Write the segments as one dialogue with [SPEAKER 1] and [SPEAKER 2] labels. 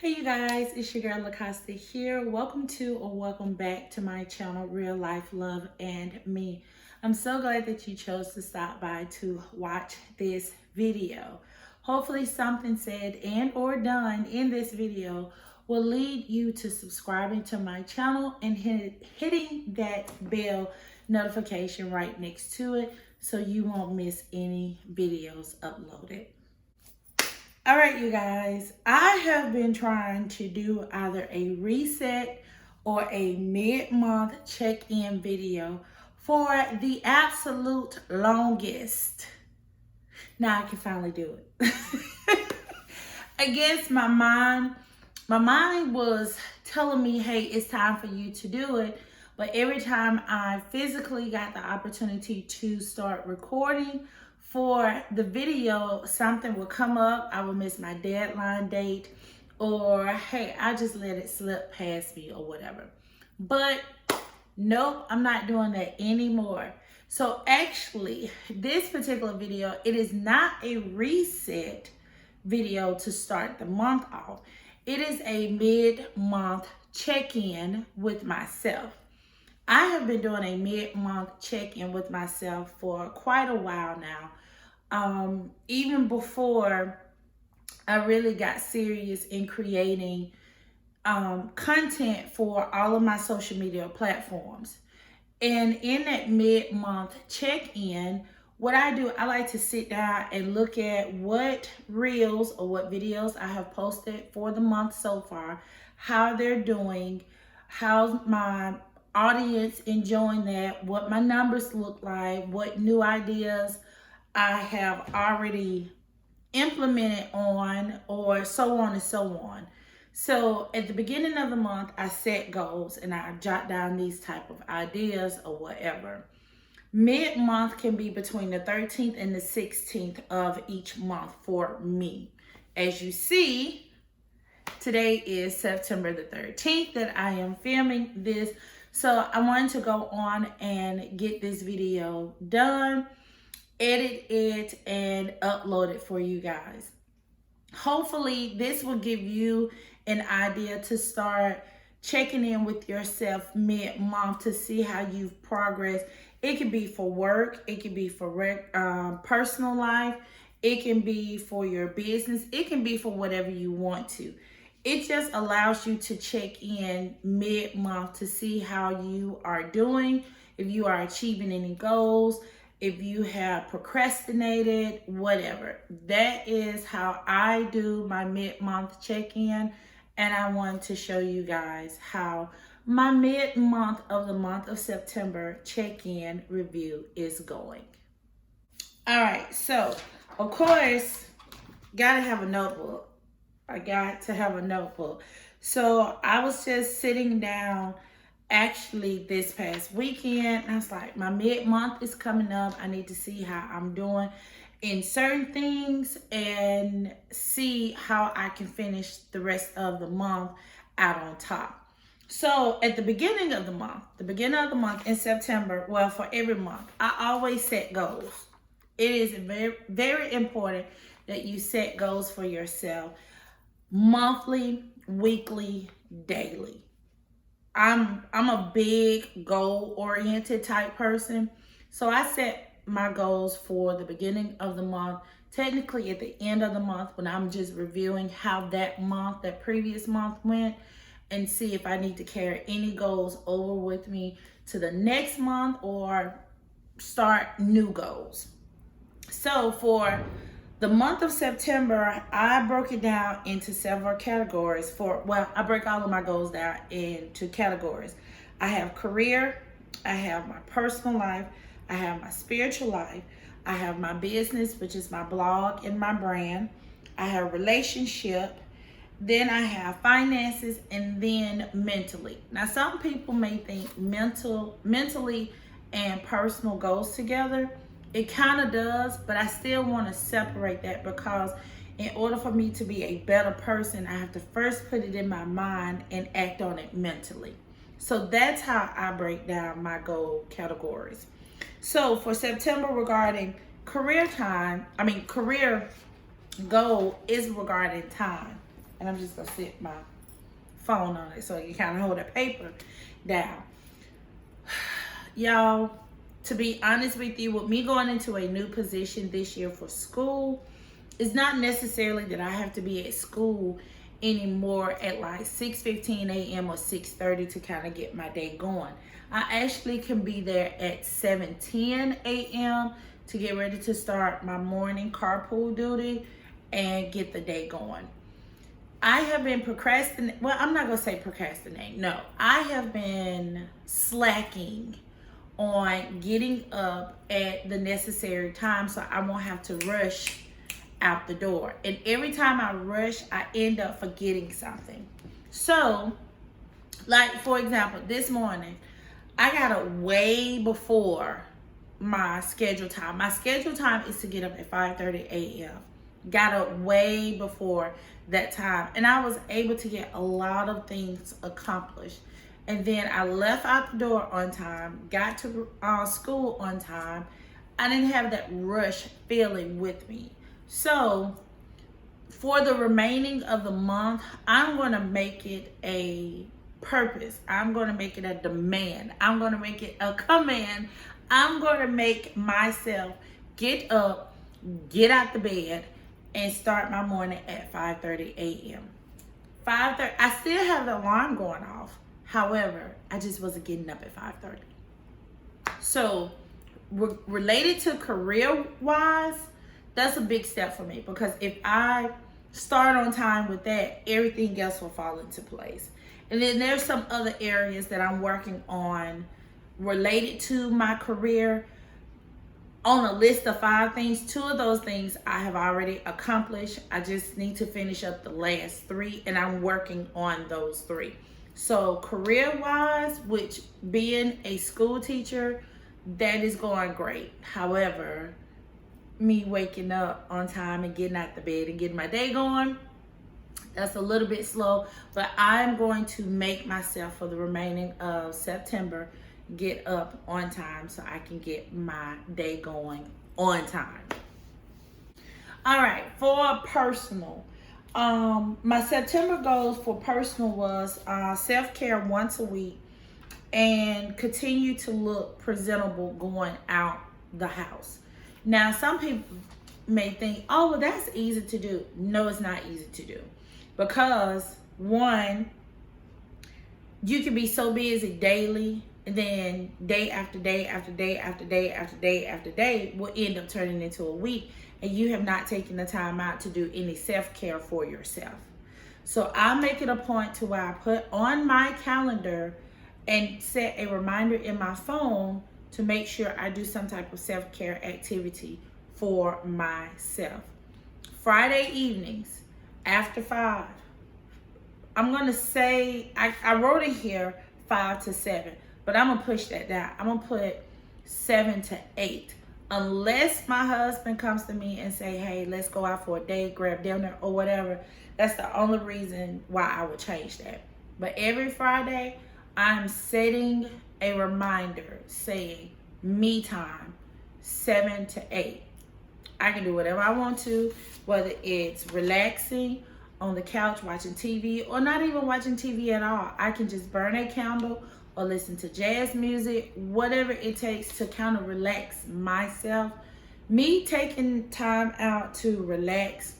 [SPEAKER 1] Hey you guys, it's your girl Costa here. Welcome to or welcome back to my channel, Real Life, Love, and Me. I'm so glad that you chose to stop by to watch this video. Hopefully something said and or done in this video will lead you to subscribing to my channel and hitting that bell notification right next to it so you won't miss any videos uploaded. All right, you guys, I have been trying to do either a reset or a mid-month check-in video for the absolute longest. Now I can finally do it. Against my mind was telling me, hey, it's time for you to do it. But every time I physically got the opportunity to start recording for the video, something would come up. I would miss my deadline date, or hey, I just let it slip past me or whatever. But nope, I'm not doing that anymore. So actually, this particular video, it is not a reset video to start the month off. It is a mid-month check-in with myself. I have been doing a mid-month check-in with myself for quite a while now. Even before I really got serious in creating content for all of my social media platforms. And in that mid-month check-in, what I do, I like to sit down and look at what reels or what videos I have posted for the month so far, how they're doing, how's my audience enjoying that, what my numbers look like, what new ideas I have already implemented on, or so on and so on. So at the beginning of the month, I set goals and I jot down these type of ideas or whatever. Mid-month can be between the 13th and the 16th of each month for me. As you see, today is September the 13th that I am filming this. So I wanted to go on and get this video done, edit it, and upload it for you guys. Hopefully this will give you an idea to start checking in with yourself mid-month to see how you've progressed. It could be for work, it could be for personal life, it can be for your business, it can be for whatever you want to. It just allows you to check in mid-month to see how you are doing, if you are achieving any goals, if you have procrastinated, whatever. That is how I do my mid-month check-in, and I want to show you guys how my mid-month of the month of September check-in review is going. All right, so of course, gotta have a notebook. I got to have a notebook. So I was just sitting down actually this past weekend, and I was like, my mid-month is coming up. I need to see how I'm doing in certain things and see how I can finish the rest of the month out on top. So at the beginning of the month in September, well, for every month, I always set goals. It is very, very important that you set goals for yourself monthly, weekly, daily. I'm a big goal-oriented type person. So I set my goals for the beginning of the month, technically at the end of the month when I'm just reviewing how that previous month went, and see if I need to carry any goals over with me to the next month or start new goals. So for the month of September, I broke it down into several categories I break all of my goals down into categories. I have career, I have my personal life, I have my spiritual life, I have my business, which is my blog and my brand, I have relationship, then I have finances, and then mentally. Now, some people may think mentally and personal goes together. It kind of does, but I still want to separate that because in order for me to be a better person, I have to first put it in my mind and act on it mentally. So that's how I break down my goal categories. So for September, regarding career goal is regarding time. And I'm just gonna sit my phone on it so you kind of hold the paper down. Y'all, to be honest with you, with me going into a new position this year for school, it's not necessarily that I have to be at school anymore at like 6:15 a.m. or 6:30 to kind of get my day going. I actually can be there at 7:10 a.m. to get ready to start my morning carpool duty and get the day going. I have been procrastinating. Well, I'm not going to say procrastinate. No, I have been slacking on getting up at the necessary time so I won't have to rush out the door. And every time I rush, I end up forgetting something. So, like for example, this morning, I got up way before my scheduled time. My scheduled time is to get up at 5:30 a.m. Got up way before that time, and I was able to get a lot of things accomplished. And then I left out the door on time, got to school on time. I didn't have that rush feeling with me. So for the remaining of the month, I'm going to make it a purpose. I'm going to make it a demand. I'm going to make it a command. I'm going to make myself get up, get out the bed, and start my morning at 5:30 a.m. 5:30. I still have the alarm going off. However, I just wasn't getting up at 5:30. So related to career-wise, that's a big step for me, because if I start on time with that, everything else will fall into place. And then there's some other areas that I'm working on related to my career. On a list of 5 things, 2 of those things I have already accomplished. I just need to finish up the last 3, and I'm working on those 3. So career-wise, which being a school teacher, that is going great. However, me waking up on time and getting out the bed and getting my day going, that's a little bit slow. But I'm going to make myself, for the remaining of September, get up on time so I can get my day going on time. All right, for personal, my September goals for personal was self-care once a week and continue to look presentable going out the house. Now, some people may think, oh, well, that's easy to do. No, it's not easy to do, because one, you can be so busy daily, and then day after day after day after day after day after day will end up turning into a week, and you have not taken the time out to do any self-care for yourself. So I make it a point to where I put on my calendar and set a reminder in my phone to make sure I do some type of self-care activity for myself. Friday evenings after 5, I'm gonna say, I wrote it here 5 to 7, but I'm gonna push that down. I'm gonna put 7 to 8. Unless my husband comes to me and say, hey, let's go out for a date, grab dinner or whatever. That's the only reason why I would change that. But every Friday, I'm setting a reminder saying me time, 7 to 8. I can do whatever I want to, whether it's relaxing on the couch watching TV or not even watching TV at all. I can just burn a candle or listen to jazz music, whatever it takes to kind of relax myself. Me taking time out to relax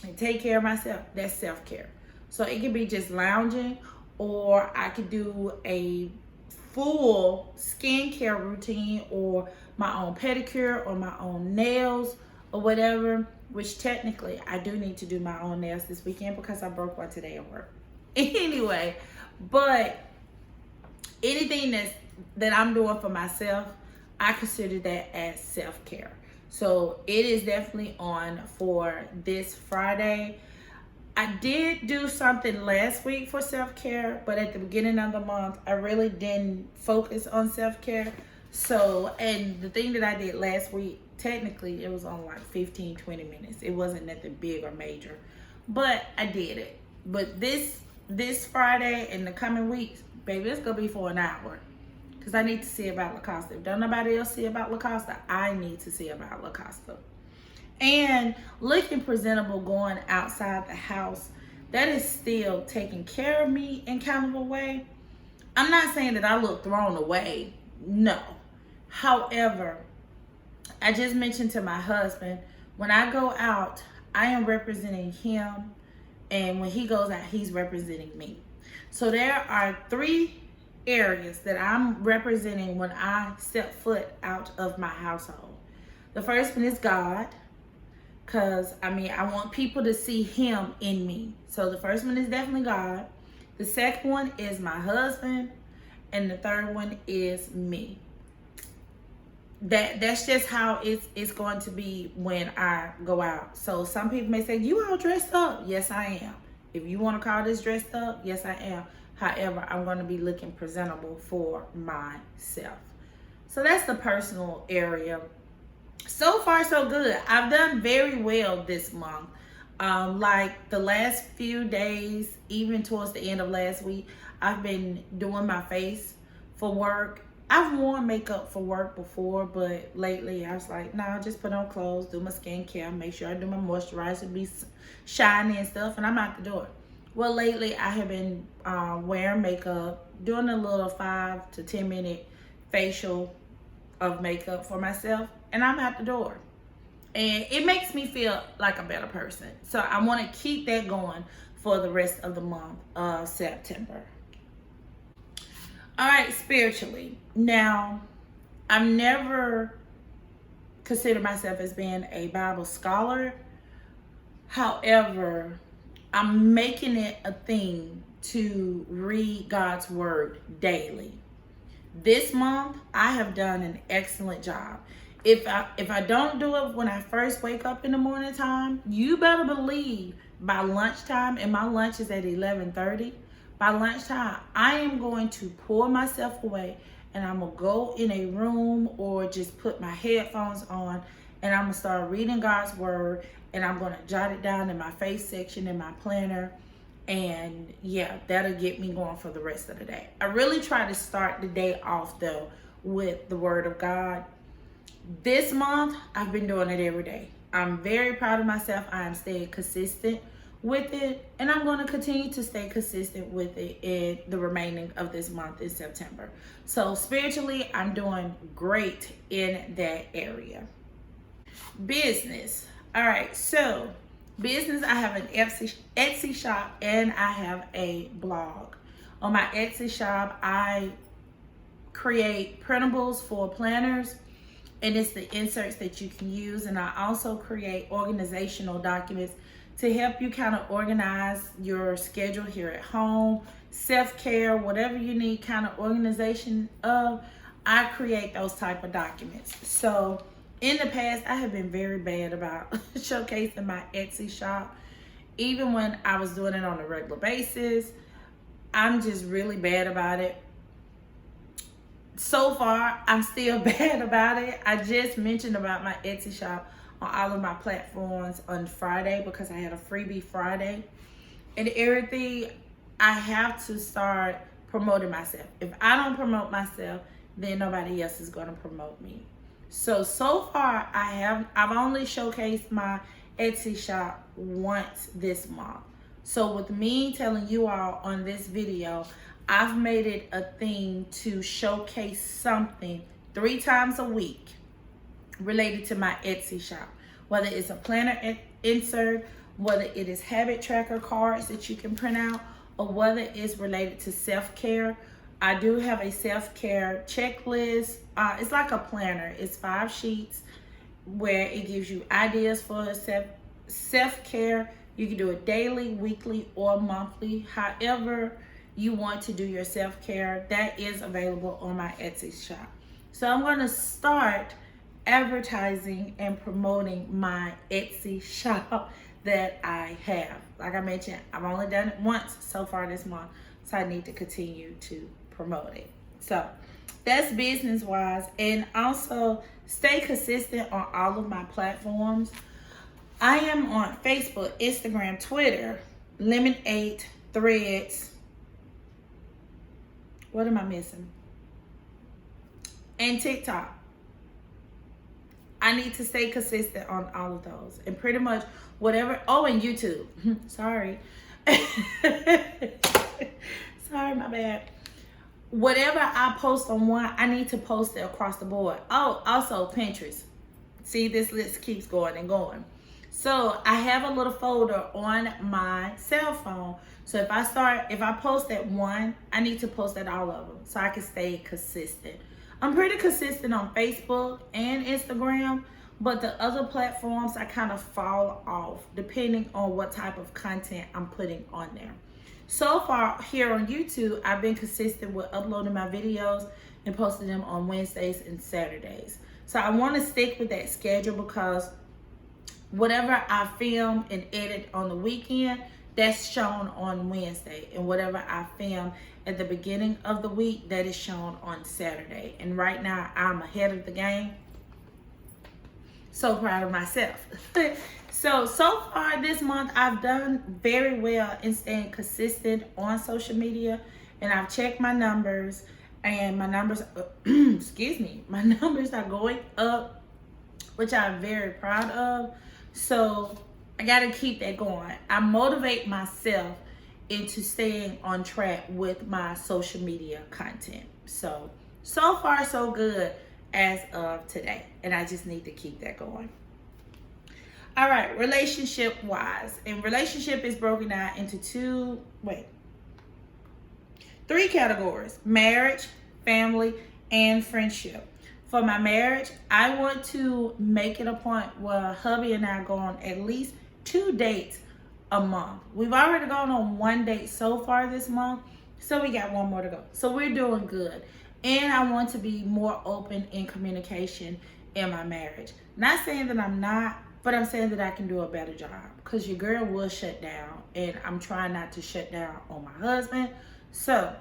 [SPEAKER 1] and take care of myself, that's self-care. So it could be just lounging, or I could do a full skincare routine, or my own pedicure, or my own nails, or whatever, which technically I do need to do my own nails this weekend because I broke one today at work. Anyway, but anything that I'm doing for myself, I consider that as self-care. So it is definitely on for this Friday. I did do something last week for self-care, but at the beginning of the month, I really didn't focus on self-care. So, and the thing that I did last week, technically it was on like 15, 20 minutes. It wasn't nothing big or major, but I did it. But this Friday and the coming weeks, baby, it's gonna be for an hour, because I need to see about La Costa. If don't nobody else see about La Costa, I need to see about La Costa. And looking presentable going outside the house, that is still taking care of me in kind of a way. I'm not saying that I look thrown away. No. However, I just mentioned to my husband, when I go out, I am representing him. And when he goes out, he's representing me. So there are 3 areas that I'm representing when I step foot out of my household. The first one is God. Because, I want people to see him in me. So the first one is definitely God. The second one is my husband. And the third one is me. That's just how it's going to be when I go out. So some people may say, you all dressed up. Yes, I am. If you want to call this dressed up, yes, I am. However, I'm going to be looking presentable for myself. So that's the personal area. So far, so good. I've done very well this month. Like the last few days, even towards the end of last week, I've been doing my face for work. I've worn makeup for work before, but lately I was like, nah, just put on clothes, do my skincare, make sure I do my moisturizer, be shiny and stuff, and I'm out the door. Well, lately I have been wearing makeup, doing a little 5 to 10 minute facial of makeup for myself, and I'm out the door. And it makes me feel like a better person. So I want to keep that going for the rest of the month of September. All right, spiritually. Now, I've never considered myself as being a Bible scholar. However, I'm making it a thing to read God's word daily. This month, I have done an excellent job. If I don't do it when I first wake up in the morning time, you better believe by lunchtime, and my lunch is at 11:30. By lunchtime, I am going to pull myself away, and I'm going to go in a room or just put my headphones on, and I'm going to start reading God's word, and I'm going to jot it down in my face section in my planner. And yeah, that'll get me going for the rest of the day. I really try to start the day off though with the word of God. This month, I've been doing it every day. I'm very proud of myself. I am staying consistent with it, and I'm going to continue to stay consistent with it in the remaining of this month in September. So spiritually, I'm doing great in that area. Business. All right, so business, I have an Etsy shop and I have a blog. On my Etsy shop, I create printables for planners, and it's the inserts that you can use. And I also create organizational documents to help you kind of organize your schedule here at home, self-care, whatever you need kind of organization of. I create those type of documents. So in the past, I have been very bad about showcasing my Etsy shop. Even when I was doing it on a regular basis, I'm just really bad about it. So far, I'm still bad about it. I just mentioned about my Etsy shop on all of my platforms on Friday because I had a freebie Friday. And everything, I have to start promoting myself. If I don't promote myself, then nobody else is going to promote me. So far, I've only showcased my Etsy shop once this month. So with me telling you all on this video, I've made it a thing to showcase something 3 times a week related to my Etsy shop. Whether it's a planner insert, whether it is habit tracker cards that you can print out, or whether it's related to self-care. I do have a self-care checklist. It's like a planner. It's 5 sheets where it gives you ideas for self-care. You can do it daily, weekly, or monthly. However you want to do your self-care, that is available on my Etsy shop. So I'm going to start advertising and promoting my Etsy shop that I have. Like I mentioned, I've only done it once so far this month, so I need to continue to promote it. So that's business wise. And also stay consistent on all of my platforms. I am on Facebook, Instagram, Twitter, Lemon8, Threads. What am I missing? And TikTok. I need to stay consistent on all of those. And pretty much whatever, and YouTube. Sorry. Sorry, my bad. Whatever I post on one, I need to post it across the board. Oh, also Pinterest. See, this list keeps going and going. So I have a little folder on my cell phone. So if I post at one, I need to post at all of them so I can stay consistent. I'm pretty consistent on Facebook and Instagram, but the other platforms I kind of fall off depending on what type of content I'm putting on there. So far here on YouTube, I've been consistent with uploading my videos and posting them on Wednesdays and Saturdays. So I want to stick with that schedule because whatever I film and edit on the weekend, that's shown on Wednesday. And whatever I film at the beginning of the week, that is shown on Saturday. And right now, I'm ahead of the game. So proud of myself. So far this month, I've done very well in staying consistent on social media. And I've checked my numbers. And my numbers, excuse me, my numbers are going up, which I'm very proud of. So I got to keep that going. I motivate myself into staying on track with my social media content. So far so good as of today. And I just need to keep that going. All right, relationship wise. And relationship is broken down into three categories: marriage, family, and friendship. For my marriage, I want to make it a point where hubby and I go on at least 2 dates a month. We've already gone on 1 date so far this month, so we got 1 more to go. So we're doing good. And I want to be more open in communication in my marriage. Not saying that I'm not, but I'm saying that I can do a better job, because your girl will shut down, and I'm trying not to shut down on my husband. So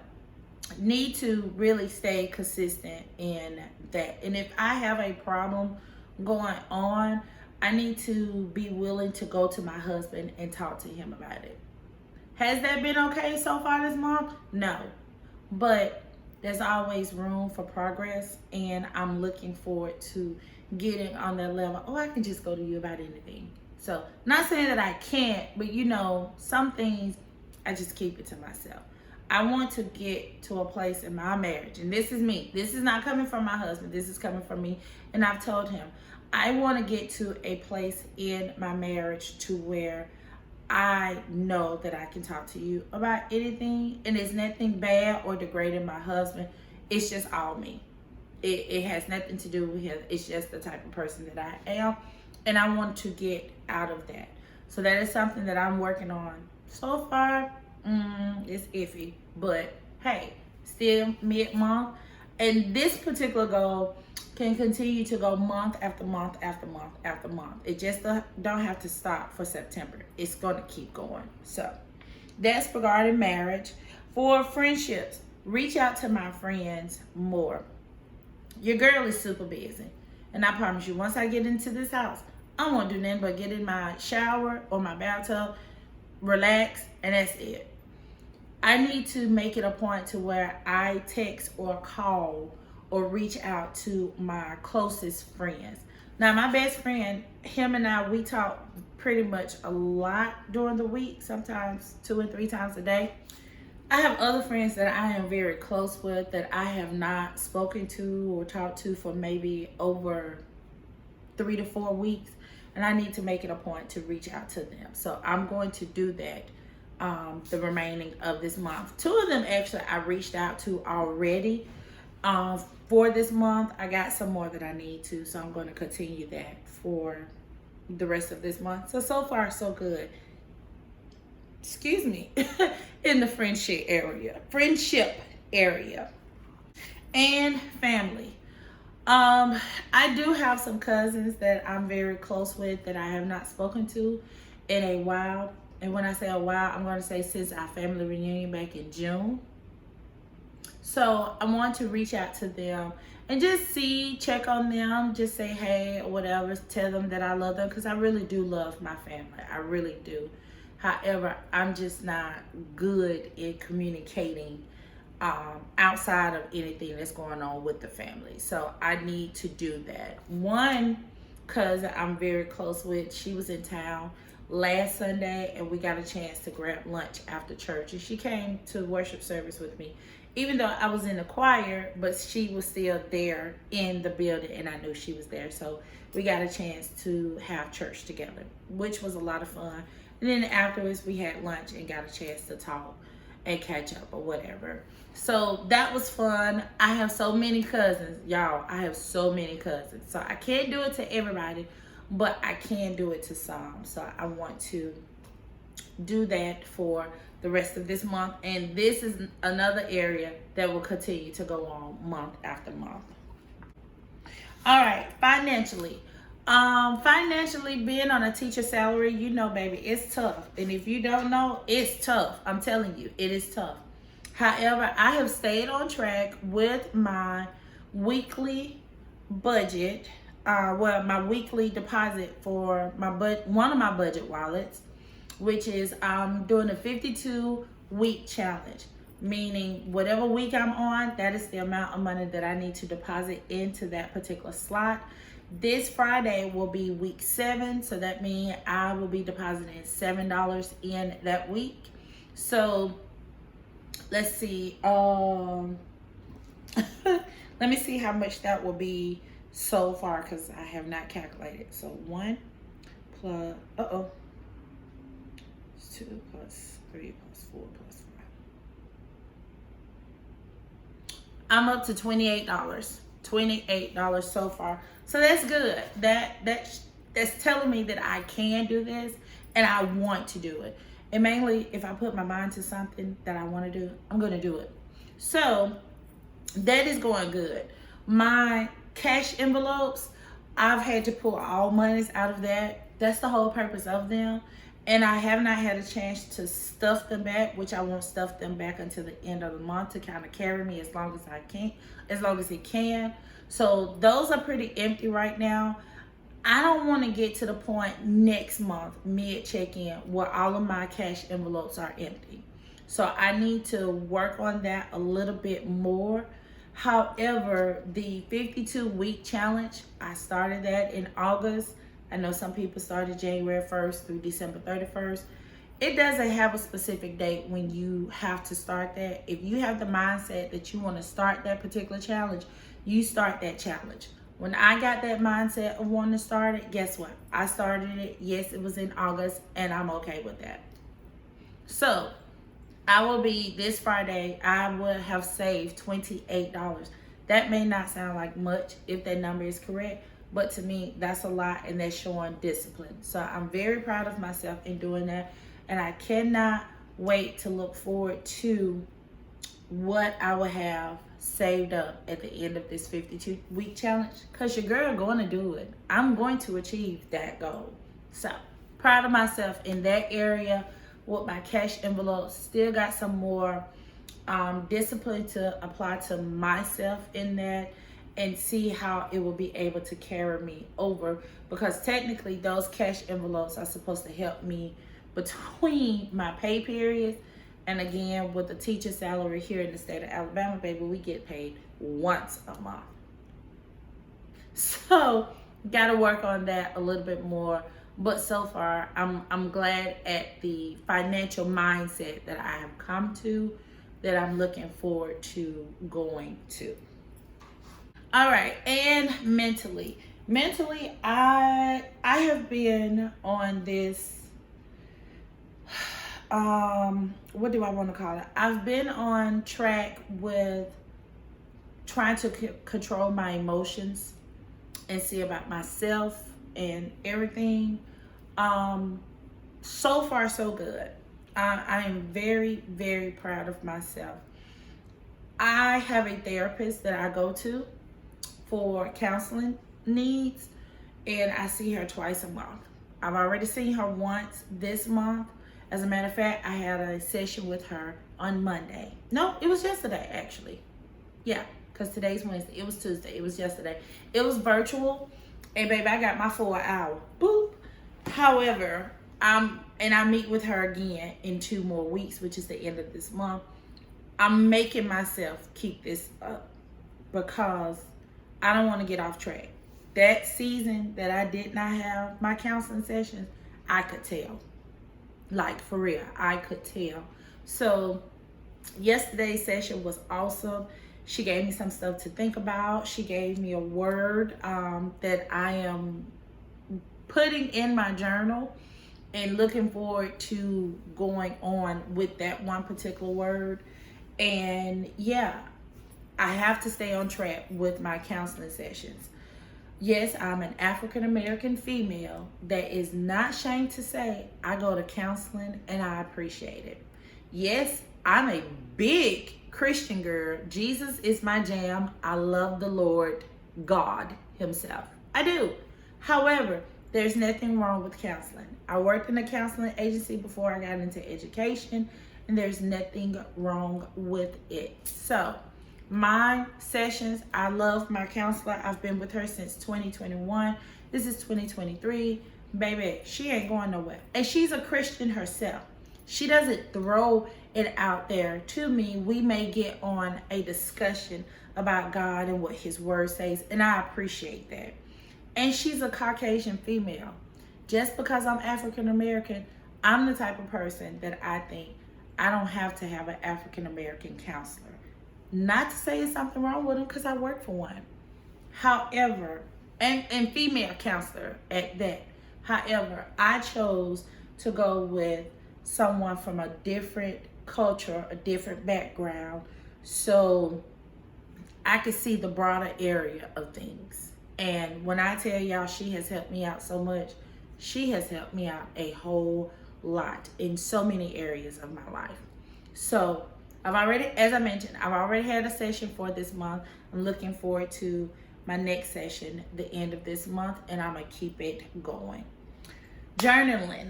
[SPEAKER 1] need to really stay consistent in that. And if I have a problem going on, I need to be willing to go to my husband and talk to him about it. Has that been okay so far this month? No. But there's always room for progress, and I'm looking forward to getting on that level. Oh, I can just go to you about anything. So not saying that I can't, but some things I just keep it to myself. I want to get to a place in my marriage, and this is me. This is not coming from my husband. This is coming from me. And I've told him, I want to get to a place in my marriage to where I know that I can talk to you about anything, and it's nothing bad or degrading my husband. It's just all me. It has nothing to do with him. It's just the type of person that I am, and I want to get out of that. So that is something that I'm working on. So far, it's iffy, but hey, still mid-month, and this particular goal can continue to go month after month after month after month. It just don't have to stop for September. It's going to keep going. So that's regarding marriage. For friendships, reach out to my friends more. Your girl is super busy, and I promise you, once I get into this house, I won't do nothing but get in my shower or my bathtub, relax, and that's it. I need to make it a point to where I text or call or reach out to my closest friends. Now, my best friend, him and I, we talk pretty much a lot during the week, sometimes 2 and 3 times a day. I have other friends that I am very close with that I have not spoken to or talked to for maybe over 3 to 4 weeks, and I need to make it a point to reach out to them. So I'm going to do that the remaining of this month. 2 of them actually I reached out to already for this month. I got some more that I need to, so I'm going to continue that for the rest of this month. So far so good. Excuse me. In the friendship area and family. I do have some cousins that I'm very close with that I have not spoken to in a while. And when I say a while, I'm going to say since our family reunion back in June. So I want to reach out to them and just check on them, just say hey or whatever, tell them that I love them, because I really do love my family. I really do. However, I'm just not good in communicating outside of anything that's going on with the family. So I need to do that. One cousin I'm very close with, she was in town last Sunday, and we got a chance to grab lunch after church. And she came to worship service with me. Even though I was in the choir, but she was still there in the building, and I knew she was there. So we got a chance to have church together, which was a lot of fun. And then afterwards, we had lunch and got a chance to talk and catch up or whatever. So that was fun. I have so many cousins, y'all. I have so many cousins. So I can't do it to everybody, but I can do it to some. So I want to do that for the rest of this month. And this is another area that will continue to go on month after month. All right, financially. Financially, being on a teacher salary, you know, baby, it's tough. And if you don't know, it's tough. I'm telling you, it is tough. However, I have stayed on track with my weekly budget, my weekly deposit for my one of my budget wallets, which is doing a 52-week challenge, meaning whatever week I'm on, that is the amount of money that I need to deposit into that particular slot. This Friday will be week 7, so that means I will be depositing $7 in that week. So let's see, let me see how much that will be so far, because I have not calculated. So 1 plus 2 plus 3 plus 4 plus 5. I'm up to $28 so far. So that's good. That's telling me that I can do this and I want to do it. And mainly, if I put my mind to something that I want to do, I'm going to do it. So that is going good. My cash envelopes, I've had to pull all monies out of that. That's the whole purpose of them. And I have not had a chance to stuff them back, which I won't stuff them back until the end of the month to kind of carry me as long as I can, as long as it can. So those are pretty empty right now. I don't want to get to the point next month, mid check-in, where all of my cash envelopes are empty. So I need to work on that a little bit more. However, the 52-week challenge, I started that in August. I know some people started January 1st through December 31st. It doesn't have a specific date when you have to start that. If you have the mindset that you want to start that particular challenge, you start that challenge. When I got that mindset of wanting to start it, guess what? I started it. Yes, it was in August, and I'm okay with that. So I will be, this Friday, I will have saved $28. That may not sound like much if that number is correct, but to me, that's a lot, and that's showing discipline. So I'm very proud of myself in doing that, and I cannot wait to look forward to what I will have saved up at the end of this 52-week challenge, because your girl going to do it. I'm going to achieve that goal. So proud of myself in that area with my cash envelopes. Still got some more discipline to apply to myself in that, and see how it will be able to carry me over, because technically those cash envelopes are supposed to help me between my pay periods. And again, with the teacher salary here in the state of Alabama, baby, we get paid once a month. So got to work on that a little bit more. But so far, I'm glad at the financial mindset that I have come to, that I'm looking forward to going to. All right, and mentally, I have been on this, what do I want to call it? I've been on track with trying to control my emotions and see about myself and everything. So far, so good. I am very, very proud of myself. I have a therapist that I go to for counseling needs, and I see her twice a month. I've already seen her once this month. As a matter of fact, I had a session with her on Monday. No, it was yesterday, actually. Yeah, because today's Wednesday. It was Tuesday. It was yesterday. It was virtual, and baby, I got my 4 hour. Boop. However, I meet with her again in 2 more weeks, which is the end of this month. I'm making myself keep this up because I don't want to get off track. That season that I did not have my counseling sessions, I could tell. Like, for real, I could tell. So yesterday's session was awesome. She gave me some stuff to think about. She gave me a word that I am putting in my journal and looking forward to going on with that one particular word. And yeah, I have to stay on track with my counseling sessions. Yes, I'm an African American female that is not ashamed to say I go to counseling and I appreciate it. Yes, I'm a big Christian girl. Jesus is my jam. I love the Lord God himself. I do. However, there's nothing wrong with counseling. I worked in a counseling agency before I got into education, and there's nothing wrong with it. So, my sessions, I love my counselor. I've been with her since 2021. This is 2023. Baby, she ain't going nowhere. And she's a Christian herself. She doesn't throw it out there to me. We may get on a discussion about God and what his word says, and I appreciate that. And she's a Caucasian female. Just because I'm African American, I'm the type of person that I think I don't have to have an African American counselor. Not to say it's something wrong with them, because I work for one. However, and female counselor at that. However, I chose to go with someone from a different culture, a different background, so I could see the broader area of things. And when I tell y'all she has helped me out so much, she has helped me out a whole lot in so many areas of my life. So as I mentioned, I've already had a session for this month. I'm looking forward to my next session the end of this month, and I'm gonna keep it going. Journaling.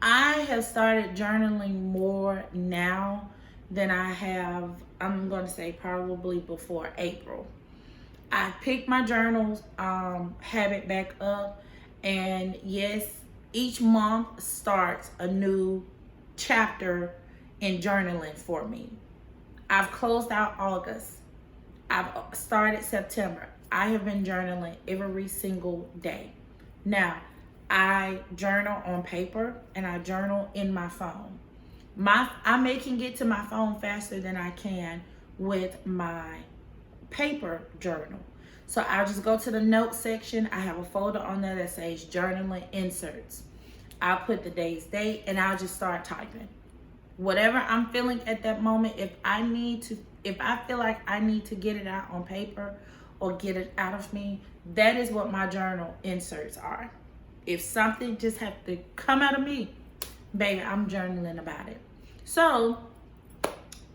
[SPEAKER 1] I have started journaling more now than I have, I'm going to say probably before April. I picked my journals habit back up, and yes, each month starts a new chapter in journaling for me. I've closed out August. I've started September. I have been journaling every single day. Now, I journal on paper and I journal in my phone. I may can get to my phone faster than I can with my paper journal. So I'll just go to the notes section. I have a folder on there that says journaling inserts. I'll put the day's date and I'll just start typing. Whatever I'm feeling at that moment, if I feel like I need to get it out on paper or get it out of me, that is what my journal inserts are. If something just have to come out of me, baby, I'm journaling about it. So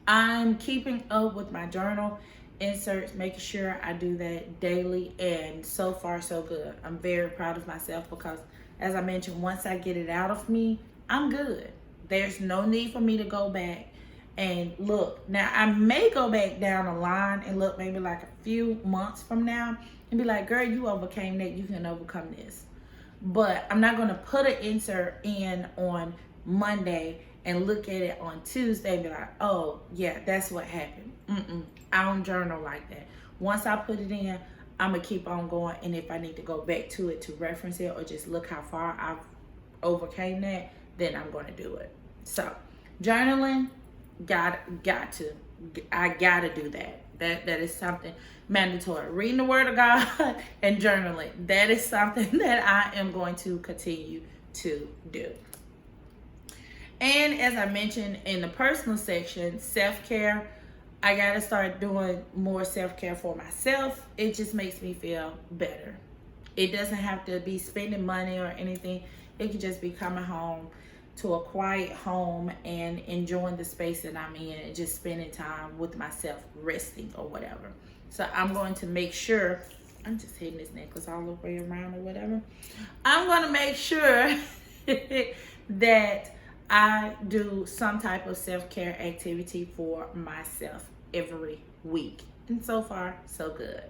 [SPEAKER 1] I'm keeping up with my journal inserts, making sure I do that daily, and so far so good. I'm very proud of myself because, as I mentioned, once I get it out of me, I'm good. There's no need for me to go back and look. Now, I may go back down the line and look maybe like a few months from now and be like, girl, you overcame that. You can overcome this. But I'm not going to put an insert in on Monday and look at it on Tuesday and be like, oh, yeah, that's what happened. I don't journal like that. Once I put it in, I'm going to keep on going. And if I need to go back to it to reference it or just look how far I've overcame that, then I'm going to do it. So journaling, I got to do that. That is something mandatory. Reading the word of God and journaling. That is something that I am going to continue to do. And as I mentioned in the personal section, self-care, I got to start doing more self-care for myself. It just makes me feel better. It doesn't have to be spending money or anything. It could just be coming home to a quiet home and enjoying the space that I'm in and just spending time with myself, resting or whatever. So I'm going to make sure, I'm just hitting this necklace all the way around or whatever. I'm going to make sure that I do some type of self-care activity for myself every week. And so far, so good.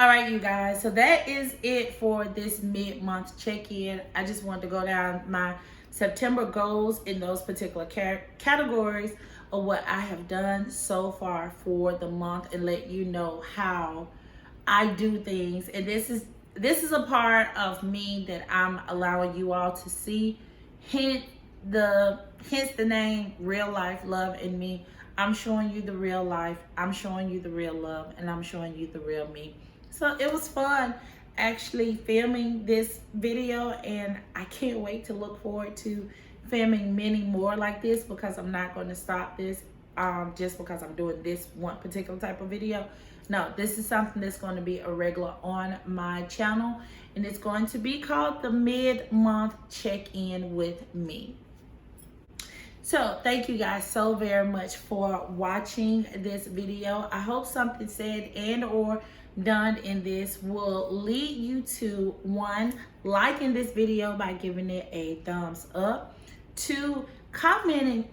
[SPEAKER 1] All right, you guys. So that is it for this mid-month check-in. I just wanted to go down my September goals in those particular categories of what I have done so far for the month and let you know how I do things. And this is this is a part of me that I'm allowing you all to see. Hence the name Real Life Love and Me. I'm showing you the real life, I'm showing you the real love, and I'm showing you the real me. So it was fun actually filming this video, and I can't wait to look forward to filming many more like this, because I'm not going to stop this just because I'm doing this one particular type of video. No, this is something that's going to be a regular on my channel, and it's going to be called the mid-month check-in with me. So thank you guys so very much for watching this video. I hope something said and or done in this will lead you to, 1, liking this video by giving it a thumbs up, 2, commenting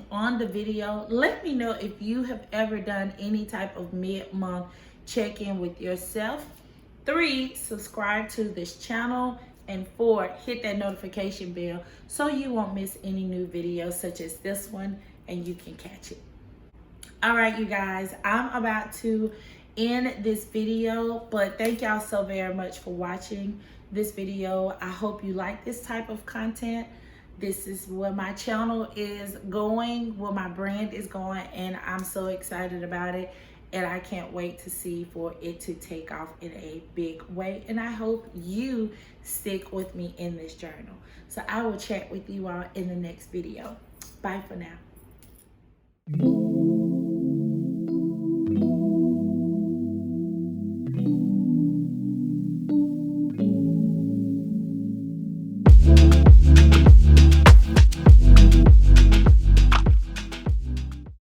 [SPEAKER 1] on the video. Let me know if you have ever done any type of mid-month check-in with yourself. 3, subscribe to this channel. And 4, hit that notification bell so you won't miss any new videos such as this one, and you can catch it. All right, you guys, I'm about to end this video, but thank y'all so very much for watching this video. I hope you like this type of content. This is where my channel is going, where my brand is going, and I'm so excited about it. And I can't wait to see for it to take off in a big way. And I hope you stick with me in this journal. So I will chat with you all in the next video. Bye for now.